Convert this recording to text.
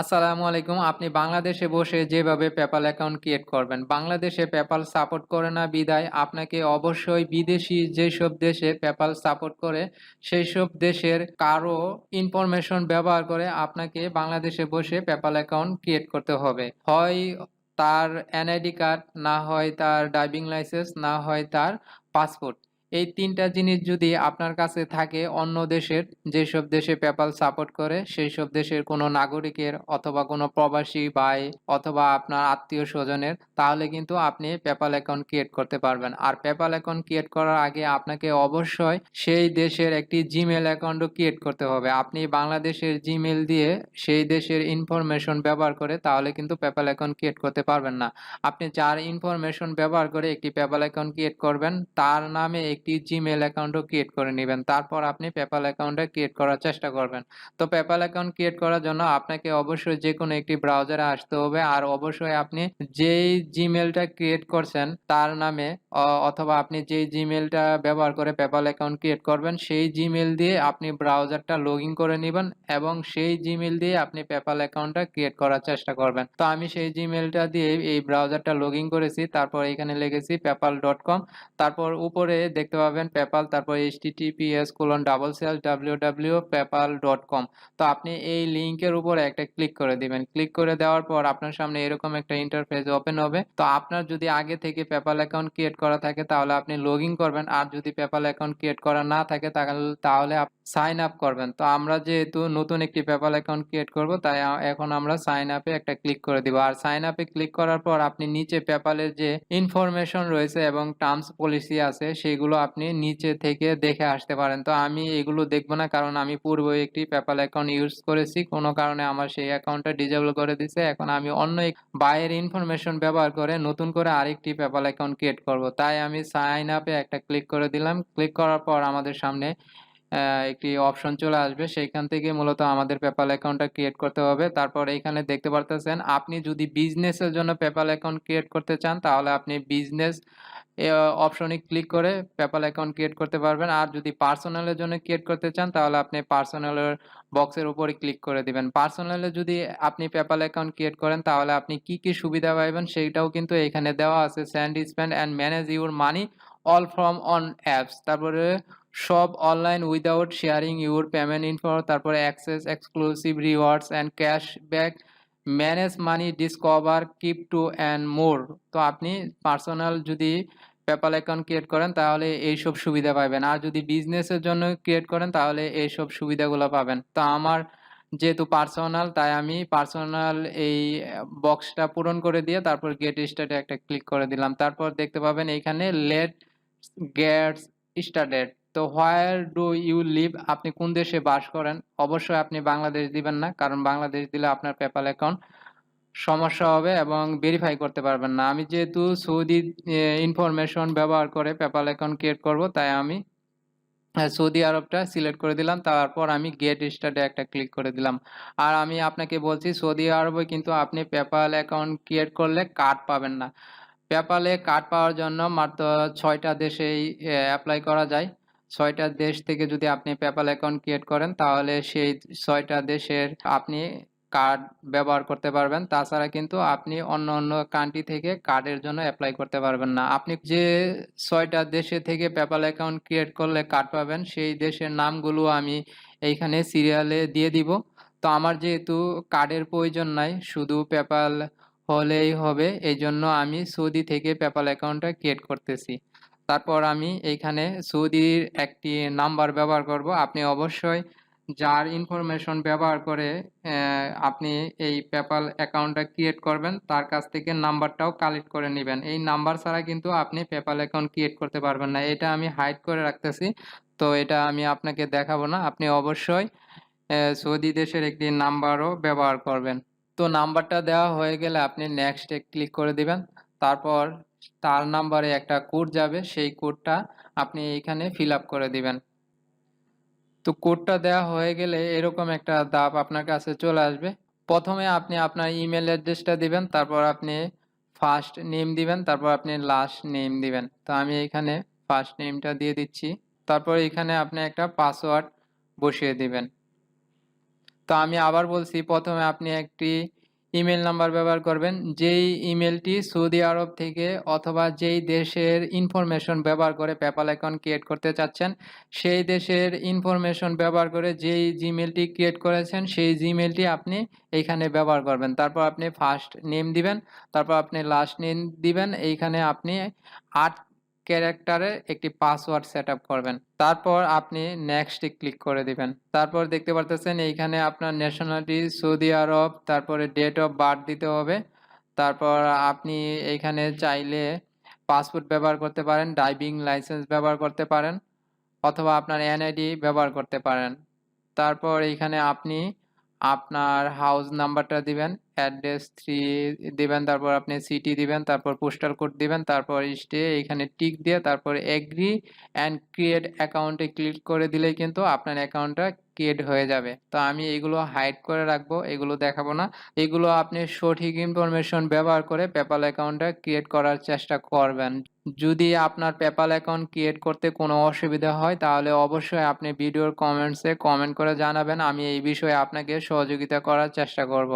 আসসালামু আলাইকুম। আপনি বাংলাদেশে বসে যেভাবে PayPal অ্যাকাউন্ট ক্রিয়েট করবেন। বাংলাদেশে PayPal সাপোর্ট করে না বিধায় আপনাকে অবশ্যই বিদেশি যেসব দেশে PayPal সাপোর্ট করে, সেইসব দেশের কারো ইনফরমেশন ব্যবহার করে আপনাকে বাংলাদেশে বসে PayPal অ্যাকাউন্ট ক্রিয়েট করতে হবে। হয় তার NID কার্ড, না হয় তার ড্রাইভিং লাইসেন্স, না হয় তার পাসপোর্ট। এই ৩ টা জিনিস যদি আপনার কাছে থাকে অন্য দেশের, যেসব দেশে PayPal সাপোর্ট করে সেইসব দেশের কোনো নাগরিকের অথবা কোনো প্রবাসী ভাই অথবা আপনার আত্মীয়-স্বজনের, তাহলে কিন্তু আপনি PayPal অ্যাকাউন্ট ক্রিয়েট করতে পারবেন। আর PayPal অ্যাকাউন্ট ক্রিয়েট করার আগে আপনাকে অবশ্যই সেই দেশের একটি Gmail অ্যাকাউন্টও ক্রিয়েট করতে হবে। আপনি বাংলাদেশের Gmail দিয়ে সেই দেশের ইনফরমেশন ব্যবহার করে তাহলে কিন্তু PayPal অ্যাকাউন্ট ক্রিয়েট করতে পারবেন না। আপনি যার ইনফরমেশন ব্যবহার করে একটি PayPal অ্যাকাউন্ট ক্রিয়েট করবেন, তার নামে একটি Gmail অ্যাকাউন্টও ক্রিয়েট করে নিবেন। তারপর আপনি PayPal অ্যাকাউন্টটা ক্রিয়েট করার চেষ্টা করবেন। তো PayPal অ্যাকাউন্ট ক্রিয়েট করার জন্য আপনাকে অবশ্যই যেকোনো একটি ব্রাউজারে আসতে হবে। আর অবশ্যই আপনি যেই Gmailটা ক্রিয়েট করছেন তার নামে অথবা আপনি যেই Gmailটা ব্যবহার করে PayPal অ্যাকাউন্ট ক্রিয়েট করবেন, সেই Gmail দিয়ে আপনি ব্রাউজারটা লগইন করে নিবেন এবং সেই Gmail দিয়ে আপনি PayPal অ্যাকাউন্টটা ক্রিয়েট করার চেষ্টা করবেন। তো আমি সেই Gmailটা দিয়ে এই ব্রাউজারটা লগইন করেছি। তারপর এখানে লিখেছি paypal.com। তারপর উপরে দেখতে পাবেন PayPal, তারপর https://www.paypal.com। তো আপনি এই লিংকের উপরে একটা ক্লিক করে দিবেন। ক্লিক করে দেওয়ার পর আপনার সামনে এরকম একটা ইন্টারফেস ওপেন হবে। তো আপনার যদি আগে থেকে PayPal অ্যাকাউন্ট ক্রিয়েট করা থাকে তাহলে আপনি লগইন করবেন। আর যদি PayPal অ্যাকাউন্ট ক্রিয়েট করা না থাকে তাহলে সাইন আপ করবেন। তো আমরা যেহেতু নতুন একটি PayPal অ্যাকাউন্ট ক্রিয়েট করব, তাই এখন আমরা সাইন আপে একটা ক্লিক করে দিব। আর সাইন আপে ক্লিক করার পর আপনি নিচে PayPal এর যে ইনফরমেশন রয়েছে এবং টার্মস পলিসি আছে সেগুলো আপনি নিচে থেকে দেখে আসতে পারেন। তো আমি এগুলো দেখব না, কারণ আমি পূর্বে একটি PayPal অ্যাকাউন্ট ইউজ করেছি। কোনো কারণে আমার সেই অ্যাকাউন্টটা ডিসেবল করে দিছে। এখন আমি অন্য এক ভাইয়ের ইনফরমেশন ব্যবহার করে নতুন করে আরেকটি PayPal অ্যাকাউন্ট ক্রিয়েট করব। তাই আমি সাইন আপে একটা ক্লিক করে দিলাম। ক্লিক করার পর আমাদের সামনে একটি অপশন চলে আসবে। সেইখান থেকে মূলত আমাদের PayPal অ্যাকাউন্টটা ক্রিয়েট করতে হবে। তারপর এইখানে দেখতে পারতেছেন, আপনি যদি বিজনেসের জন্য PayPal অ্যাকাউন্ট ক্রিয়েট করতে চান তাহলে আপনি বিজনেস অপশনে ক্লিক করে PayPal অ্যাকাউন্ট ক্রিয়েট করতে পারবেন। আর যদি পার্সোনালের জন্য ক্রিয়েট করতে চান তাহলে আপনি পার্সোনালের বক্সের উপরে ক্লিক করে দিবেন। পার্সোনালে যদি আপনি PayPal অ্যাকাউন্ট ক্রিয়েট করেন তাহলে আপনি কি সুবিধা পাইবেন সেইটাও কিন্তু এখানে দেওয়া আছে। Send, spend and manage your money all from one apps. তারপরে shop online without sharing your payment info, তারপরে access exclusive rewards and cashback, manage money, discover, crypto and more. তো আপনি পার্সোনাল যদি PayPal অ্যাকাউন্ট ক্রিয়েট করেন তাহলে এইসব সুবিধা পাবেন। আর যদি বিজনেসের জন্য ক্রিয়েট করেন তাহলে এইসব সুবিধাগুলো পাবেন। তো আমার যেহেতু পার্সোনাল, তাই আমি পার্সোনাল এই বক্সটা পূরণ করে দিয়ে তারপর গেট স্টার্টে একটা ক্লিক করে দিলাম। তারপর দেখতে পাবেন এইখানে লেটস গেট স্টার্টেড। তো হোয়ার ডু ইউ লিভ, আপনি কোন দেশে বাস করেন? অবশ্যই আপনি বাংলাদেশ দিবেন না, কারণ বাংলাদেশ দিলে আপনার PayPal অ্যাকাউন্ট সমস্যা হবে এবং ভেরিফাই করতে পারবেন না। আমি যেহেতু সৌদি ইনফরমেশন ব্যবহার করে PayPal অ্যাকাউন্ট ক্রিয়েট করব, তাই আমি সৌদি আরবটা সিলেক্ট করে দিলাম। তারপর আমি গেট স্টার্টে একটা ক্লিক করে দিলাম। আর আমি আপনাকে বলছি, সৌদি আরবে কিন্তু আপনি PayPal অ্যাকাউন্ট ক্রিয়েট করলে কার্ড পাবেন না। PayPal এ কার্ড পাওয়ার জন্য মাত্র ৬ টা দেশেই এপ্লাই করা যায়। ৬ টা দেশ থেকে যদি আপনি PayPal অ্যাকাউন্ট ক্রিয়েট করেন তাহলে সেই ৬ টা দেশের আপনি কার্ড ব্যবহার করতে পারবেন। তাছাড়া কিন্তু আপনি অন্য কান্ট্রি থেকে কার্ডের জন্য এপ্লাই করতে পারবেন না। আপনি যে ৬ টা দেশে থেকে PayPal অ্যাকাউন্ট ক্রিয়েট করলে কার্ড পাবেন সেই দেশের নামগুলো আমি এইখানে সিরিয়ালে দিয়ে দিব। তো আমার যেহেতু কার্ডের প্রয়োজন নাই, শুধু PayPal হলেই হবে। এইজন্য আমি সৌদি থেকে PayPal অ্যাকাউন্টটা ক্রিয়েট করতেছি। তারপর আমি এইখানে সৌদির একটি নাম্বার ব্যবহার করব। আপনি অবশ্যই যার ইনফরমেশন ব্যবহার করে আপনি এই PayPal অ্যাকাউন্টটা ক্রিয়েট করবেন তার কাছ থেকে নাম্বারটাও কালেক্ট করে নিবেন। এই নাম্বার ছাড়া কিন্তু আপনি PayPal অ্যাকাউন্ট ক্রিয়েট করতে পারবেন না। এটা আমি হাইড করে রাখতেছি। তো এটা আমি আপনাকে দেখাবো না। আপনি অবশ্যই সৌদি দেশের একটি নাম্বারও ব্যবহার করবেন। তো নাম্বারটা দেওয়া হয়ে গেলে আপনি নেক্সট এ ক্লিক করে দিবেন। তারপর তার নাম্বারে একটা কোড যাবে, সেই কোডটা আপনি এইখানে ফিল আপ করে দিবেন। তো কোডটা দেওয়া হয়ে গেলে এরকম একটা ধাপ আপনার কাছে চলে আসবে। প্রথমে আপনি আপনার ইমেল অ্যাড্রেসটা দিবেন, তারপর আপনি ফার্স্ট নেম দিবেন, তারপর আপনি লাস্ট নেম দিবেন। তো আমি এখানে ফার্স্ট নেমটা দিয়ে দিচ্ছি। তারপর এখানে আপনি একটা পাসওয়ার্ড বসিয়ে দিবেন। তো আমি আবার বলছি, প্রথমে আপনি একটি ইমেইল নাম্বার ব্যবহার করবেন। যেই ইমেইলটি সৌদি আরব থেকে অথবা যেই দেশের ইনফরমেশন ব্যবহার করে PayPal অ্যাকাউন্ট ক্রিয়েট করতে চাচ্ছেন, সেই দেশের ইনফরমেশন ব্যবহার করে যেই জিমেইলটি ক্রিয়েট করেছেন, সেই জিমেইলটি আপনি এইখানে ব্যবহার করবেন। তারপর আপনি ফার্স্ট নেম দিবেন, তারপর আপনি লাস্ট নেম দিবেন। এইখানে আপনি ৮ ক্যারেক্টারের একটি পাসওয়ার্ড সেটআপ করবেন। তারপর আপনি নেক্সট এ ক্লিক করে দিবেন। তারপর দেখতে পারতেছেন এইখানে আপনার ন্যাশনালিটি সৌদি আরব, তারপরে ডেট অফ বার্থ দিতে হবে। তারপর আপনি এইখানে চাইলে পাসপোর্ট ব্যবহার করতে পারেন, ড্রাইভিং লাইসেন্স ব্যবহার করতে পারেন অথবা আপনার এনআইডি ব্যবহার করতে পারেন। তারপর এইখানে আপনি আপনার হাউস নাম্বারটা দিবেন, অ্যাড্রেস 3 দিবেন, তারপর আপনি সিটি দিবেন, তারপর পোস্টাল কোড দিবেন, তারপর স্টে এইখানে টিক দিয়ে তারপর এগ্রি অ্যান্ড ক্রিয়েট অ্যাকাউন্টে ক্লিক করে দিলেই কিন্তু আপনার অ্যাকাউন্টটা ক্রিয়েট হয়ে যাবে। তো আমি এগুলো হাইড করে রাখবো, এগুলো দেখাবো না। এগুলো আপনি সঠিক ইনফরমেশন ব্যবহার করে পেপ্যাল অ্যাকাউন্টটা ক্রিয়েট করার চেষ্টা করবেন। যদি আপনার পেপ্যাল অ্যাকাউন্ট ক্রিয়েট করতে কোনো অসুবিধা হয় তাহলে অবশ্যই আপনি ভিডিওর কমেন্টসে কমেন্ট করে জানাবেন। আমি এই বিষয়ে আপনাকে সহযোগিতা করার চেষ্টা করব।